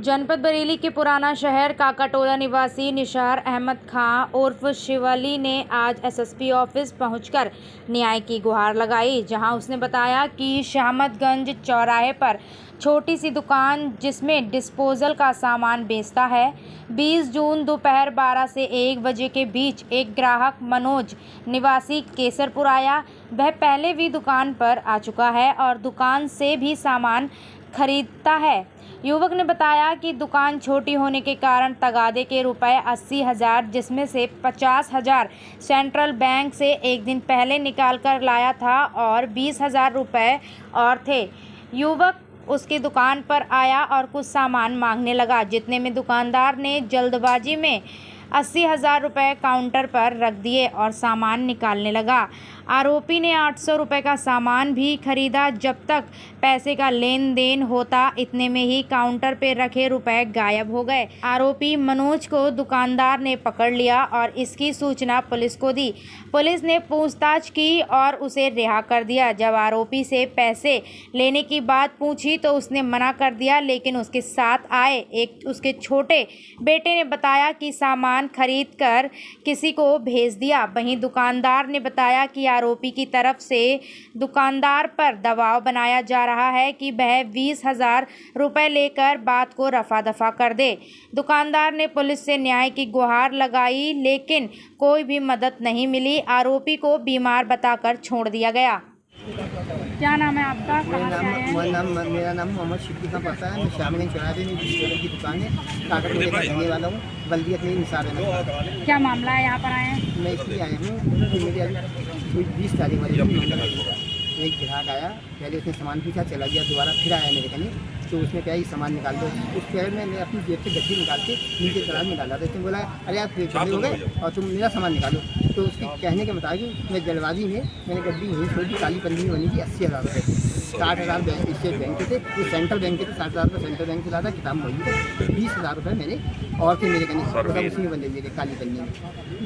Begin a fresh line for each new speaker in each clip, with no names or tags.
जनपद बरेली के पुराना शहर काकाटोला निवासी निशार अहमद खां उर्फ शिवली ने आज एसएसपी ऑफिस पहुंचकर न्याय की गुहार लगाई, जहां उसने बताया कि शहमदगंज चौराहे पर छोटी सी दुकान जिसमें डिस्पोजल का सामान बेचता है, 20 जून दोपहर 12 से 1 बजे के बीच एक ग्राहक मनोज निवासी केसरपुर आया। वह पहले भी दुकान पर आ चुका है और दुकान से भी सामान खरीदता है। युवक ने बताया कि दुकान छोटी होने के कारण तगादे के रुपए 80,000 जिसमें से 50,000 सेंट्रल बैंक से एक दिन पहले निकाल कर लाया था और 20,000 रुपये और थे। युवक उसकी दुकान पर आया और कुछ सामान मांगने लगा, जितने में दुकानदार ने जल्दबाजी में 80,000 रुपये काउंटर पर रख दिए और सामान निकालने लगा। आरोपी ने 800 रुपये का सामान भी खरीदा। जब तक पैसे का लेन देन होता, इतने में ही काउंटर पे रखे रुपए गायब हो गए। आरोपी मनोज को दुकानदार ने पकड़ लिया और इसकी सूचना पुलिस को दी। पुलिस ने पूछताछ की और उसे रिहा कर दिया। जब आरोपी से पैसे लेने की बात पूछी तो उसने मना कर दिया, लेकिन उसके साथ आए एक उसके छोटे बेटे ने बताया कि सामान खरीद कर किसी को भेज दिया। वहीं दुकानदार ने बताया कि आरोपी की तरफ से दुकानदार पर दबाव बनाया जा रहा है कि वह 20,000 रुपये लेकर बात को रफा दफा कर दे। दुकानदार ने पुलिस से न्याय की गुहार लगाई, लेकिन कोई भी मदद नहीं मिली। आरोपी को बीमार बताकर छोड़ दिया गया। क्या नाम है आपका? कहाँ से आए हैं?
मेरा नाम मोहम्मद सिद्दीक का पड़ता है। मैं शामिल चौराहे में डिस्पोजल की दुकान है, काकाटोले का रहने वाला हूँ। बल्दिया के निसार है।
क्या मामला है? यहाँ पर आए हैं?
मैं इसलिए आया हूँ कि मेरे अभी 20 तारीख वाले एक ग्राहक आया, पहले उसने सामान पूछा, चला गया, दोबारा फिर आया मेरे कहीं, तो उसने कहा कि सामान निकाल दो। उस पैर में मैं अपनी जेब से गड्डी निकाल के नीचे दराज में डाला था। उसने बोला, अरे आप खड़े हो गए और तुम मेरा सामान निकालो। तो उसके कहने के मुताबिक मैं जल्दबाजी में मैंने गड्डी यहीं छोड़ दी। काली पन्नी में बनी थी 80,000 रुपये, 60,000 स्टेट बैंक के थे, वो सेंट्रल बैंक के थे। 60,000 रुपये सेंट्रल बैंक से लाता, किताब वही थे। 20,000 रुपये मैंने और थे मेरे कहीं, उसी में बंदे दिए थे काली पन्नी में।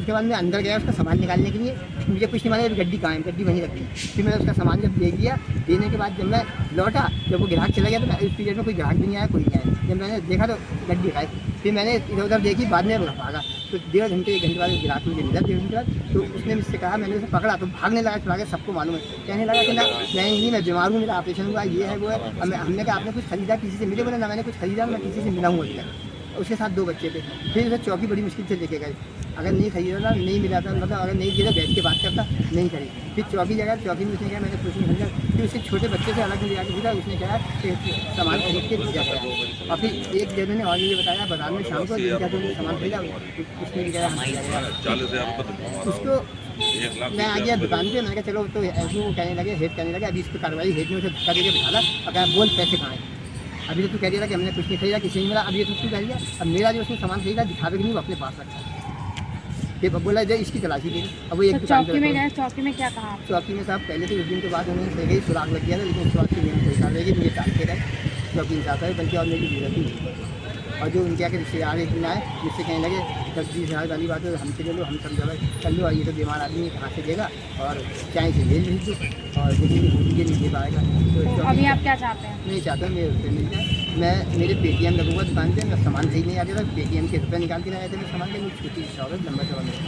उसके बाद मैं अंदर गया उसका सामान निकालने के लिए। मुझे कुछ नहीं माना, गड्डी कहाँ है, गड्डी वहीं रखी। फिर मैंने उसका सामान जब दे दिया, देने के बाद जब मैं लौटा, जब वो ग्राहक चला गया तो मैं उस पीरियड में कोई ग्राहक भी नहीं आया, कोई नहीं आया। जब मैंने देखा तो गड्डी गायब। फिर मैंने इधर उधर देखी, बाद में भागा तो 1.5 घंटे 1 घंटे बाद ग्राहक मुझे मिला। 1.5 घंटे बाद तो उसने मुझसे कहा, मैंने उसे पकड़ा तो भागने लगा, चला गया। सबको मालूम है, कहने लगा कि ना नहीं, मैं बीमार हूँ, मेरा ऑपरेशन हुआ, ये है वो है। हमने कहा आपने कुछ खरीदा किसी से? मिले? बोला ना मैंने कुछ खरीदा, मैं किसी से मिला हूँ अभी तक। उसके साथ 2 बच्चे थे। फिर उसे चौकी बड़ी मुश्किल से लेके गए। अगर नहीं खरीदा था, नहीं मिला था, मतलब अगर नहीं दिया बैठ के बात करता, नहीं करी। फिर चौकी जगह, चौकी में उसने कहा मैंने कुछ नहीं खरीदा। फिर उसके छोटे बच्चे से अलग ले जाकर दिया, उसने कहा कि सामान खरीद के दिया गया। और फिर एक जगह ने और ये बताया, बाजार में शाम को सामान खरीदा, उसने भी कहा उसको। मैं आ गया दुकान पे, मैंने कहा चलो, तो ऐसे वो कहने लगे, हेड करने लगे। अभी इस पर कार्रवाई, हेड ने उसे धक्का दे के बिठाला और कहा बोल पैसे कहाँ हैं? अभी तो तू कह दिया था कि हमने कुछ नहीं खरीदा, किसी नहीं मिला। अभी तो तू कह दिया, अब मेरा जो उसने सामान खरीदा दिखावे कि नहीं, वो अपने पास रखा। फिर बोला जाए इसकी तलाशी दे। अब वो एक
चौकी में गए, चौकी में क्या कहा?
चौकी में साहब पहले तो उस दिन के बाद उन्होंने सही गई सुराग लग गया था, लेकिन उस बात की मेरी कोई कार्रवाई मुझे टालते रहे। चौकी इंसाफ है, बल्कि और मेरी जरूरत नहीं। और जो उनके आके रिश्तेदार एक दिन आए, जिससे कहने लगे 10-20 वाली बात है, हमसे ले लो, हम सब जगह कर लो, ये तो बीमार आदमी कहाँ से देगा, और चाहे से ले लीजिए और ये नहीं दे पाएगा। तो
अभी आप क्या चाहते हैं?
नहीं चाहता मेरे रुपये मिल जाए। मैं मेरे पेटीएम लगूंगा दुकान पे, मैं सामान खरीदने आ गया था, पेटीएम के रुपये निकाल के लाया था। मैं सामान के छोटी शॉप है, लंबा चौड़ा मेरा।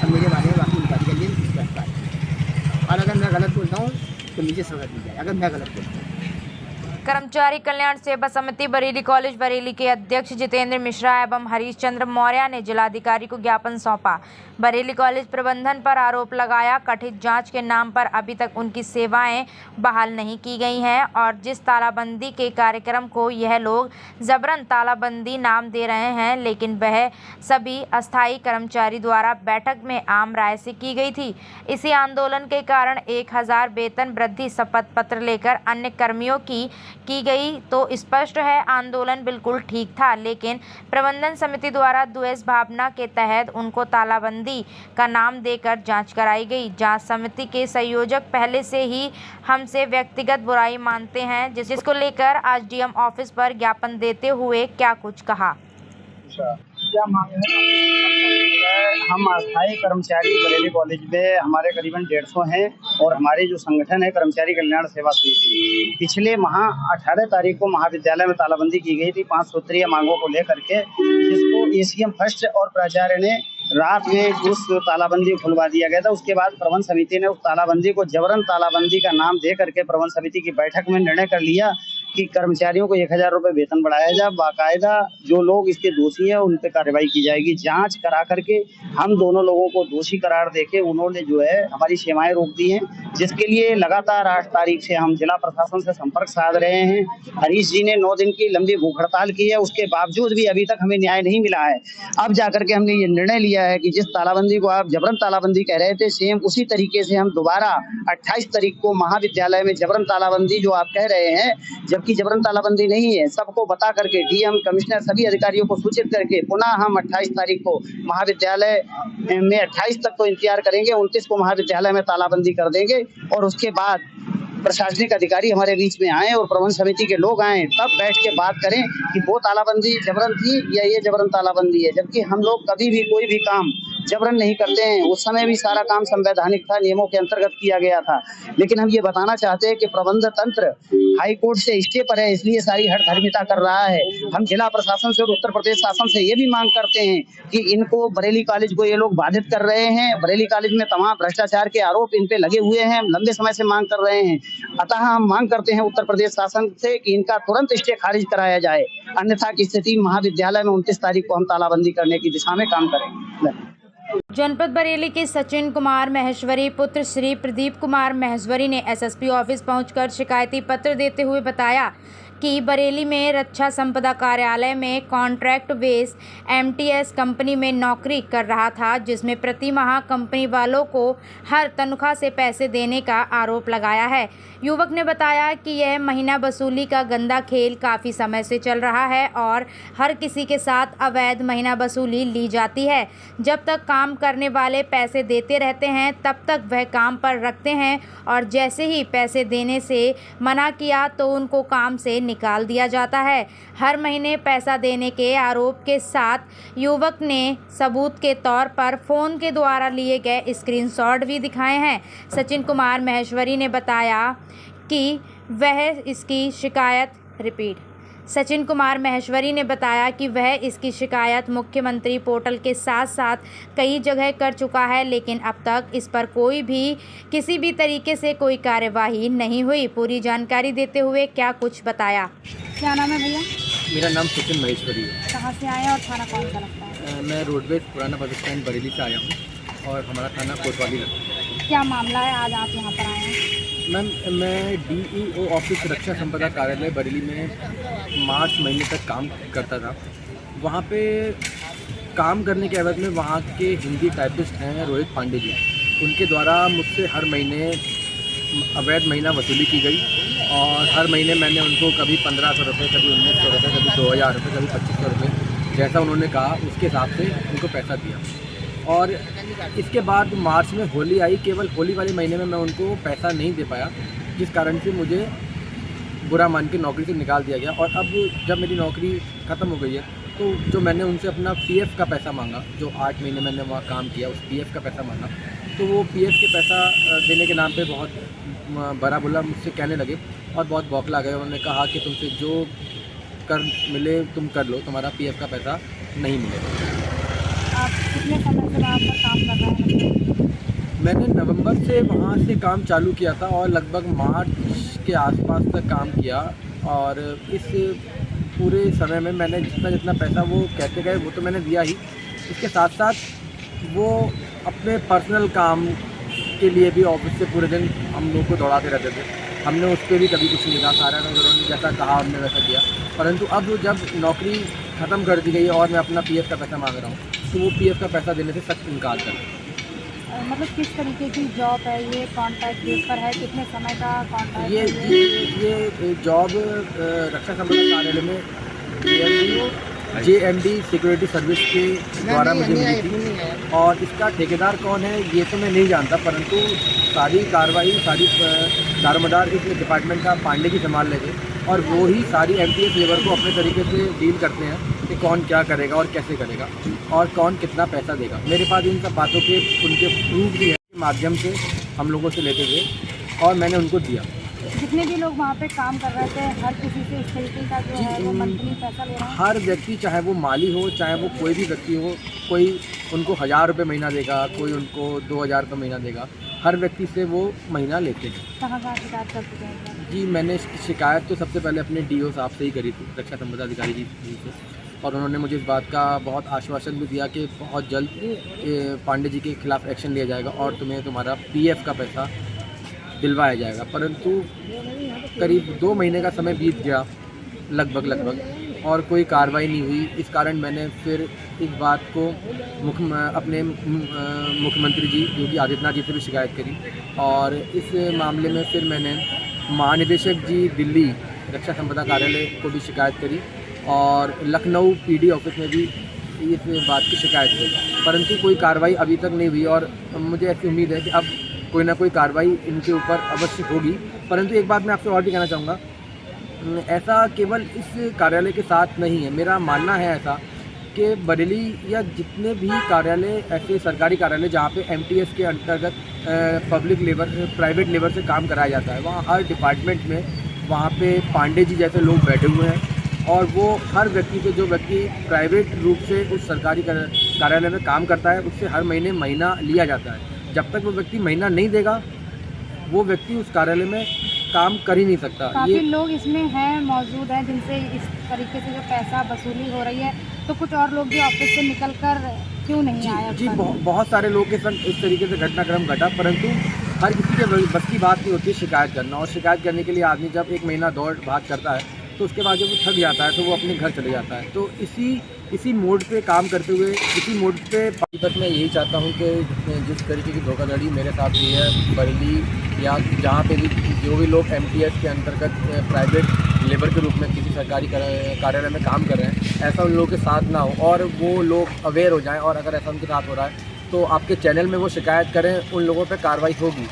अब मेरे बारे में बाकी निकाल कर लिए करता है। और अगर मैं गलत बोलता हूँ तो मुझे सजा दी जाए, अगर मैं गलत बोलता हूँ।
कर्मचारी कल्याण सेवा समिति बरेली कॉलेज बरेली के अध्यक्ष जितेंद्र मिश्रा एवं हरीश चंद्र मौर्य ने जिलाधिकारी को ज्ञापन सौंपा। बरेली कॉलेज प्रबंधन पर आरोप लगाया, कथित जांच के नाम पर अभी तक उनकी सेवाएं बहाल नहीं की गई हैं और जिस तालाबंदी के कार्यक्रम को यह लोग जबरन तालाबंदी नाम दे रहे हैं, लेकिन वह सभी अस्थायी कर्मचारी द्वारा बैठक में आम राय से की गई थी। इसी आंदोलन के कारण 1,000 वेतन वृद्धि शपथ पत्र लेकर अन्य कर्मियों की गई। तो स्पष्ट है आंदोलन बिल्कुल ठीक था, लेकिन प्रबंधन समिति द्वारा द्वेष भावना के तहत उनको तालाबंदी का नाम देकर जांच कराई गई। जांच समिति के संयोजक पहले से ही हमसे व्यक्तिगत बुराई मानते हैं, जिसको लेकर आज डीएम ऑफिस पर ज्ञापन देते हुए क्या कुछ कहा।
क्या मांग है? हम अस्थायी कर्मचारी बरेली कॉलेज में हमारे करीबन 150 हैं और हमारे जो संगठन है कर्मचारी कल्याण सेवा समिति, पिछले माह 18 तारीख को महाविद्यालय में तालाबंदी की गई थी 5 सूत्रीय मांगों को लेकर के, जिसको एसीएम फर्स्ट और प्राचार्य ने रात में उस तालाबंदी को खुलवा दिया गया था। उसके बाद प्रबंध समिति ने उस तालाबंदी को जबरन तालाबंदी का नाम दे करके प्रबंध समिति की बैठक में निर्णय कर लिया कि कर्मचारियों को 1000 रुपये वेतन बढ़ाया जाए। बाकायदा जो लोग इसके दोषी हैं उन पर कार्रवाई की जाएगी। जांच करा करके हम दोनों लोगों को दोषी करार देके उन्होंने जो है हमारी सेवाएं रोक दी हैं, जिसके लिए लगातार 8 तारीख से हम जिला प्रशासन से संपर्क साध रहे हैं। हरीश जी ने 9 दिन की लंबी भूख हड़ताल की है, उसके बावजूद भी अभी तक हमें न्याय नहीं मिला है। अब जाकर के हमने ये निर्णय लिया है कि जिस तालाबंदी को आप जबरन तालाबंदी कह रहे थे, सेम उसी तरीके से हम दोबारा 28 तारीख को महाविद्यालय में जबरन तालाबंदी जो आप कह रहे हैं, जबकि जबरन तालाबंदी नहीं है, सबको बता करके डीएम कमिश्नर सभी अधिकारियों को सूचित करके पुनः हम 28 तारीख को महाविद्यालय में 28 तक तो इंतजार करेंगे, 29 को महाविद्यालय में तालाबंदी कर देंगे और उसके बाद प्रशासनिक अधिकारी हमारे बीच में आए और प्रबंध समिति के लोग आए, तब बैठ के बात करें कि वो तालाबंदी जबरन थी या ये जबरन तालाबंदी है। जबकि हम लोग कभी भी कोई भी काम जबरन नहीं करते हैं, उस समय भी सारा काम संवैधानिक था, नियमों के अंतर्गत किया गया था। लेकिन हम ये बताना चाहते हैं कि प्रबंध तंत्र हाई कोर्ट से स्टे पर है, इसलिए सारी हठधर्मिता कर रहा है। हम जिला प्रशासन से और उत्तर प्रदेश शासन से ये भी मांग करते हैं कि इनको बरेली कॉलेज को ये लोग बाधित कर रहे हैं। बरेली कॉलेज में तमाम भ्रष्टाचार के आरोप इन पे लगे हुए हैं, लंबे समय से मांग कर रहे हैं। अतः हम मांग करते हैं उत्तर प्रदेश शासन से कि इनका तुरंत स्टे खारिज कराया जाए, अन्यथा की स्थिति महाविद्यालय में 29 तारीख को हम तालाबंदी करने की दिशा में काम करेंगे।
जनपद बरेली के सचिन कुमार महेश्वरी पुत्र श्री प्रदीप कुमार महेश्वरी ने एसएसपी ऑफिस पहुंचकर शिकायती पत्र देते हुए बताया कि बरेली में रक्षा संपदा कार्यालय में कॉन्ट्रैक्ट बेस एमटीएस कंपनी में नौकरी कर रहा था, जिसमें प्रति माह कंपनी वालों को हर तनख्वाह से पैसे देने का आरोप लगाया है। युवक ने बताया कि यह महीना वसूली का गंदा खेल काफ़ी समय से चल रहा है और हर किसी के साथ अवैध महीना वसूली ली जाती है। जब तक काम करने वाले पैसे देते रहते हैं तब तक वह काम पर रखते हैं और जैसे ही पैसे देने से मना किया तो उनको काम से निकाल दिया जाता है। हर महीने पैसा देने के आरोप के साथ युवक ने सबूत के तौर पर फ़ोन के द्वारा लिए गए स्क्रीनशॉट भी दिखाए हैं। सचिन कुमार महेश्वरी ने बताया कि वह इसकी शिकायत मुख्यमंत्री पोर्टल के साथ साथ कई जगह कर चुका है, लेकिन अब तक इस पर कोई भी किसी भी तरीके से कोई कार्यवाही नहीं हुई। पूरी जानकारी देते हुए क्या कुछ बताया। क्या नाम है भैया?
मेरा नाम सचिन महेश्वरी है।
कहाँ से आए और थाना कौन सा लगता है?
मैं रोडवेज पुराना बस स्टैंड बरेली से आया हूँ और हमारा थाना कोतवाली लगता है।
क्या मामला है, आज आप यहाँ पर आए हैं?
मैम, मैं डीईओ ऑफिस रक्षा संपदा कार्यालय बरेली में मार्च महीने तक काम करता था। वहाँ पे काम करने के एवज में वहाँ के हिंदी टाइपिस्ट हैं रोहित पांडे जी, उनके द्वारा मुझसे हर महीने अवैध महीना वसूली की गई और हर महीने मैंने उनको कभी 1500 रुपये, कभी 1900 रुपये, कभी 2000 रुपये, कभी 2500 रुपये, जैसा उन्होंने कहा उसके हिसाब से उनको पैसा दिया। और इसके बाद मार्च में होली आई, केवल होली वाले महीने में मैं उनको पैसा नहीं दे पाया, जिस कारण से मुझे बुरा मान के नौकरी से निकाल दिया गया। और अब जब मेरी नौकरी ख़त्म हो गई है तो जो मैंने उनसे अपना पीएफ का पैसा मांगा, जो 8 महीने मैंने वहाँ काम किया, उस पीएफ का पैसा मांगा, तो वो पीएफ के पैसा देने के नाम पे बहुत बड़ा बुरा मुझसे कहने लगे और बहुत बौखला गए। उन्होंने कहा कि तुमसे जो कर मिले तुम कर लो, तुम्हारा पीएफ का पैसा नहीं मिलेगा।
आप कितने समय से वहाँ पर काम कर रहे हैं?
मैंने नवंबर से वहाँ से काम चालू किया था और लगभग मार्च के आसपास तक काम किया और इस पूरे समय में मैंने जितना पैसा वो कहते गए वो तो मैंने दिया ही। इसके साथ साथ वो अपने पर्सनल काम के लिए भी ऑफिस से पूरे दिन हम लोग को दौड़ाते रहते थे। हमने उस पर भी कभी कुछ नहीं कहा, सारा उन्होंने जैसा कहा हमने वैसा किया। परंतु अब जब नौकरी ख़त्म कर दी गई और मैं अपना पीएफ का पैसा मांग रहा हूँ तो वो पीएफ का पैसा देने से सख्त इनकार कर रहे हैं।
मतलब किस तरीके की जॉब है ये? कॉन्ट्रैक्ट बेस पर है? कितने समय का कॉन्ट्रैक्ट?
ये जॉब रक्षा संपदा कार्यालय में JMD सिक्योरिटी सर्विस के द्वारा मुझे मिली थी और इसका ठेकेदार कौन है ये तो मैं नहीं जानता, परंतु सारी कार्रवाई, सारी दारोमदार इस डिपार्टमेंट का पांडे जी संभाल लेंगे और वो ही सारी MTS लेबर को अपने तरीके से डील करते हैं। कि कौन क्या करेगा और कैसे करेगा और कौन कितना पैसा देगा। मेरे पास इन सब बातों के उनके प्रूफ भी है, माध्यम से हम लोगों से लेते थे और मैंने उनको दिया।
जितने भी लोग वहाँ पे काम कर रहे थे हर किसी से इस तरीके का जो है वो मंथली पैसा ले रहा है।
हर व्यक्ति, चाहे वो माली हो चाहे वो कोई भी व्यक्ति हो, कोई उनको 1000 रुपये महीना देगा, कोई उनको 2000 रुपये महीना देगा, हर व्यक्ति से वो महीना लेते हैं।
कहाँ शिकायत कर चुके हैं?
जी, मैंने इसकी शिकायत तो सबसे पहले अपने DO साहब से ही करी थी, रक्षा संपदा अधिकारी जी से, और उन्होंने मुझे इस बात का बहुत आश्वासन भी दिया कि बहुत जल्द पांडे जी के खिलाफ़ एक्शन लिया जाएगा और तुम्हें तुम्हारा PF का पैसा दिलवाया जाएगा। परंतु करीब 2 महीने का समय बीत गया लगभग और कोई कार्रवाई नहीं हुई। इस कारण मैंने फिर इस बात को अपने मुख्यमंत्री जी योगी आदित्यनाथ जी से भी शिकायत करी और इस मामले में फिर मैंने महानिदेशक जी दिल्ली रक्षा संपदा कार्यालय को भी शिकायत करी और लखनऊ PD ऑफिस में भी इस बात की शिकायत की, परंतु कोई कार्रवाई अभी तक नहीं हुई और मुझे ऐसी उम्मीद है कि अब कोई ना कोई कार्रवाई इनके ऊपर अवश्य होगी। परंतु एक बात मैं आपसे और भी कहना चाहूँगा, ऐसा केवल इस कार्यालय के साथ नहीं है। मेरा मानना है ऐसा कि बरेली या जितने भी कार्यालय, ऐसे सरकारी कार्यालय जहाँ पे MTS के अंतर्गत प्राइवेट लेबर से काम कराया जाता है, वहाँ हर डिपार्टमेंट में वहाँ पे पांडे जी जैसे लोग बैठे हुए हैं और वो हर व्यक्ति से, जो व्यक्ति प्राइवेट रूप से उस सरकारी कार्यालय में काम करता है, उससे हर महीने महीना लिया जाता है। जब तक वो व्यक्ति महीना नहीं देगा वो व्यक्ति उस कार्यालय में काम कर ही नहीं सकता।
काफ़ी लोग इसमें हैं, मौजूद हैं, जिनसे इस तरीके से जो पैसा वसूली हो रही है, तो कुछ और लोग भी ऑफिस से निकलकर क्यों नहीं आए?
जी, बहुत सारे लोग के संग इस तरीके से घटनाक्रम घटा, परंतु हर किसी के बस की बात नहीं होती है शिकायत करना, और शिकायत करने के लिए आदमी जब 1 महीना दौड़ भाग करता है तो उसके बाद जब वो थक जाता है तो वो अपने घर चले जाता है। तो इसी मोड पे काम करते हुए, इसी मोड पे पानीपत में यही चाहता हूँ कि जिस तरीके की धोखाधड़ी मेरे साथ हुई है बरेली या जहाँ पे भी जो भी लोग MTS के अंतर्गत प्राइवेट लेबर के रूप में किसी सरकारी कार्यालय में काम कर रहे हैं, ऐसा उन लोगों के साथ ना हो और वो लोग अवेयर हो जाएं, और अगर ऐसा उनके साथ हो रहा है तो आपके चैनल में वो शिकायत करें, उन लोगों पर कार्रवाई होगी।